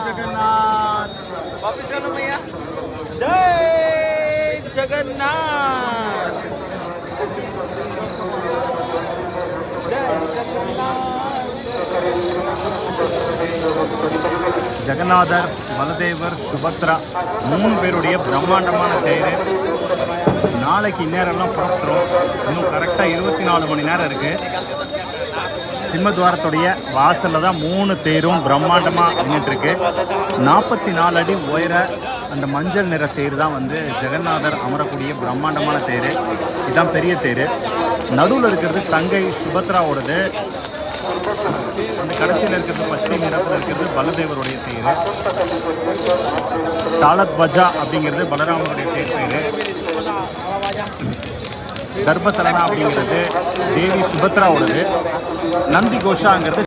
जगन्नाथ वापस चलो भैया जय जगन्नाथ ஜெகநாதர் பலதேவர் சுபத்ரா 3 பேருடைய பிரம்மாண்டமான தேர் நாளைக்கு இந்நேரம்லாம் புறப்பட்டுரும். இன்னும் கரெக்டாக 24 மணி நேரம் இருக்குது. சிம்மத்வாரத்துடைய வாசலில் தான் 3 தேரும் பிரம்மாண்டமாக நின்றுட்டுருக்கு. 44 அடி உயர அந்த மஞ்சள் நிற தேர் தான் வந்து ஜெகநாதர் அமரக்கூடிய பிரம்மாண்டமான தேர். இதுதான் பெரிய தேர். நடுவில் இருக்கிறது தங்கை சுபத்ராவோடது. அந்த கடைசியில் இருக்கிறது பச்சை நிறத்தில் இருக்கிறது பலதேவருடைய தேர். தாளத்வஜா அப்படிங்கிறது பலராமருடைய தேர் பேர். தர்பசலனா அப்படிங்கிறது தேவி சுபத்ராவோடது. நந்தி கோஷாங்கிறது